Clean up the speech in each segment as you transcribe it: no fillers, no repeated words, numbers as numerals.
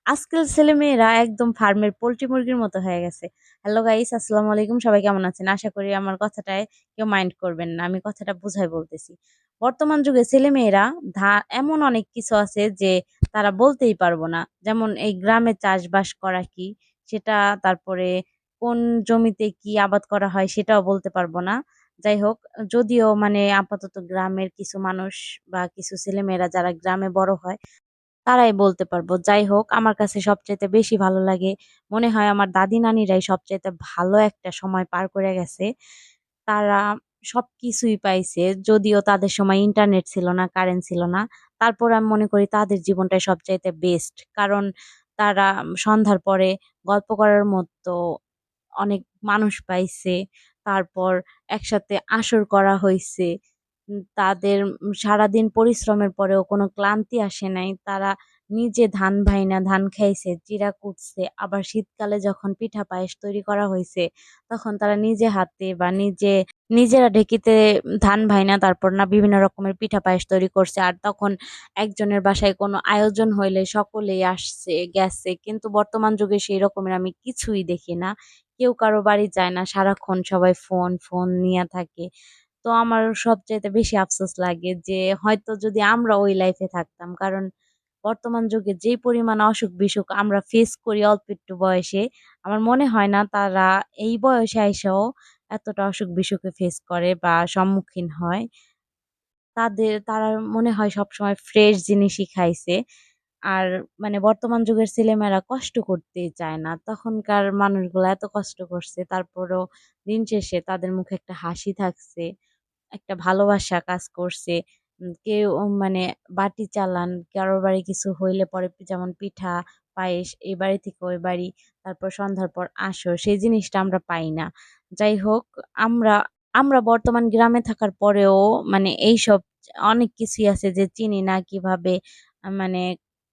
আজকাল ছেলেমেয়েরা একদম ফার্মের পোল্ট্রি মুরগির মতো হয়ে গেছে। হ্যালো গাইস, আসসালামু আলাইকুম। সবাই কেমন আছেন? আশা করি আমার কথাটায় কেউ মাইন্ড করবেন না। আমি কথাটা বুঝায় বলতেছি। বর্তমান যুগে ছেলেমেয়েরা এমন অনেক কিছু আছে যে তারা বলতেই পারবো না। যেমন এই গ্রামে চাষবাস করা কি সেটা, তারপরে কোন জমিতে কি আবাদ করা হয় সেটাও বলতে পারবো না। যাই হোক, যদিও মানে আপাতত গ্রামের কিছু মানুষ বা কিছু ছেলেমেয়েরা যারা গ্রামে বড় হয় তারাই বলতে পারবো। যাই হোক, আমার কাছে সবচাইতে বেশি ভালো লাগে, মনে হয় আমার দাদি নানিরাই সবচাইতে ভালো একটা সময় পার করে গেছে। তারা সবকিছুই পাইছে, যদিও তাদের সময় ইন্টারনেট ছিল না, কারেন্ট ছিল না। তারপর আমি মনে করি তাদের জীবনটাই সবচাইতে বেস্ট। কারণ তারা সন্ধ্যার পরে গল্প করার মতো অনেক মানুষ পাইছে। তারপর একসাথে আসর করা হইছে। তাদের সারাদিন পরিশ্রমের পরেও কোনো ক্লান্তি আসে নাই। তারা নিজে ধান ভাইনা ধান খাইছে, চিড়া কুটছে। আবার শীতকালে যখন পিঠা পায়েস তৈরি করা হইছে, তখন তারা নিজে হাতে বা নিজেরা ঢেঁকিতে ধান ভাইনা তারপর না বিভিন্ন রকমের পিঠা পায়েস তৈরি করছে। আর তখন একজনের বাসায় কোনো আয়োজন হইলে সকলেই আসছে গেছে। কিন্তু বর্তমান যুগে সেই রকমের আমি কিছুই দেখি না। কেউ কারো বাড়ি যায় না, সারাক্ষণ সবাই ফোন ফোন নিয়ে থাকে। তো আমার সবচাইতে বেশি আফসোস লাগে যে হয়তো যদি আমরা ওই লাইফে থাকতাম। কারণ বর্তমান যুগে যেই পরিমাণ অসুখ-বিসুখ আমরা ফেস করি অল্প একটু বয়সে, আমার মনে হয় না তারা এই বয়সে আইসাও এতটা অসুখ-বিসুখে ফেস করে বা সম্মুখীন হয়। তারা মনে হয় সবসময় ফ্রেশ জিনিসই খাইছে। আর মানে বর্তমান যুগের ছেলেমেয়েরা কষ্ট করতেই চায় না। তখনকার মানুষগুলা এত কষ্ট করছে, তারপরেও দিন শেষে তাদের মুখে একটা হাসি থাকছে। একটা ভালোবাসা কাজ করছে। কেউ মানে বাটি চালান, কারোর বাড়ি কিছু হইলে পরে যেমন পিঠা, পায়েস এই বাড়ি থেকে ওই বাড়ি, তারপর সন্ধ্যার পর আসর, সেই জিনিসটা আমরা পাই না। যাই হোক, আমরা আমরা বর্তমান গ্রামে থাকার পরেও মানে এইসব অনেক কিছুই আছে যে চিনি না কিভাবে মানে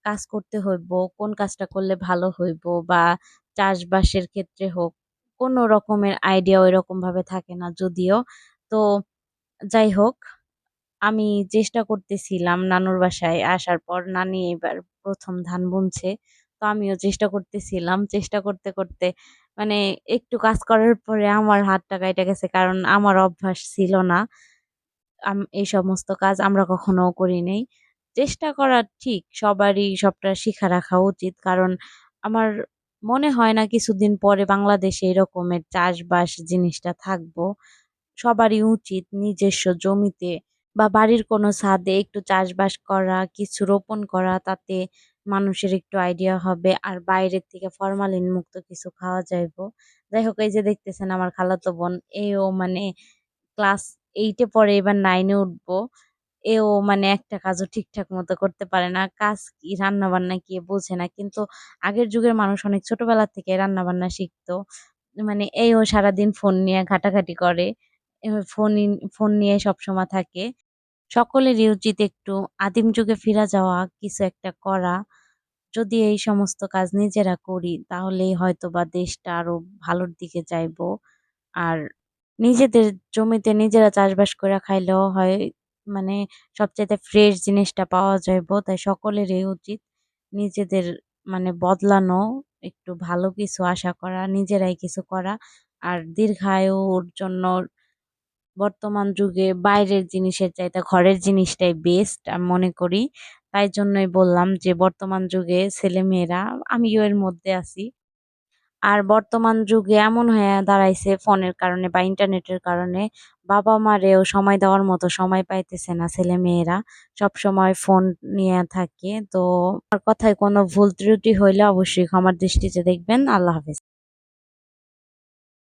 কাজ করতে হইব, কোন কাজটা করলে ভালো হইব বা চাষবাসের ক্ষেত্রে হোক, কোনো রকমের আইডিয়া ওইরকম ভাবে থাকে না যদিও। তো যাই হোক, আমি চেষ্টা করতেছিলাম নানুর বাসায় আসার পর, নানি এবার ১ম ধান বুনছে। তো আমিও চেষ্টা করতেছিলাম। চেষ্টা করতে, করতে মানে একটু কাজ করার পরে আমার হাতটা কাইটা গেছে। কারণ আমার অভ্যাস ছিল না। এই সমস্ত কাজ আমরা কখনো করি নাই। চেষ্টা করা ঠিক, সবারই সবটা শিখা রাখা উচিত। কারণ আমার মনে হয় না কিছুদিন পরে বাংলাদেশে এরকমের চাষবাস জিনিসটা থাকবো। সবারই উচিত নিজস্ব জমিতে বা বাড়ির কোনো ছাদে একটু চাষবাস করা, কিছু রোপণ করা, তাতে মানুষের একটু আইডিয়া হবে আর বাইরের থেকে ফরমালিন মুক্ত কিছু খাওয়া যাইবো। যাই হোক, এই যে দেখতেছেন আমার খালাতো বোন, এও মানে ক্লাস 8 এ পড়ে, এবার 9 এ উঠবো। এও মানে একটা কাজও ঠিকঠাক মতো করতে পারে না। কাজ কি, রান্না-বান্না কি বোঝে না। কিন্তু আগের যুগের মানুষ অনেক ছোটবেলা থেকে রান্না-বান্না শিখতো। মানে এও সারাদিন ফোন নিয়ে ঘাটাঘাটি করে। ফোন নিয়ে সবসময় থাকে। সকলেরই উচিত একটু আদিম যুগে ফিরা যাওয়া, কিছু একটা করা। যদি এই সমস্ত কাজ নিজেরা করি তাহলেই হয়তোবা দেশটা আরো ভালোর দিকে যাইবো। আর নিজেদের জমিতে নিজেরা চাষবাস করে খাইলেও হয় মানে সবচাইতে ফ্রেশ জিনিসটা পাওয়া যাইবো। তাই সকলেরই উচিত নিজেদের মানে বদলানো, একটু ভালো কিছু আশা করা, নিজেরাই কিছু করা। আর দীর্ঘায়ুর জন্য বর্তমান যুগে বাইরের জিনিসের চাইতে ঘরের জিনিসটাই বেস্ট আমি মনে করি। তাই জন্যই বললাম যে বর্তমান যুগে ছেলেমেয়েরা, আমিও এর মধ্যে আছি। আর বর্তমান যুগে এমন হয়ে দাঁড়াইছে ফোনের কারণে বা ইন্টারনেটের কারণে বাবা-মারেও সময় দেওয়ার মতো সময় পাইতেছে না ছেলেমেয়েরা। সবসময় ফোন নিয়ে থাকে। তো আমার কথায় কোনো ভুল ত্রুটি হইলে অবশ্যই ক্ষমার দৃষ্টিতে দেখবেন। আল্লাহ হাফেজ।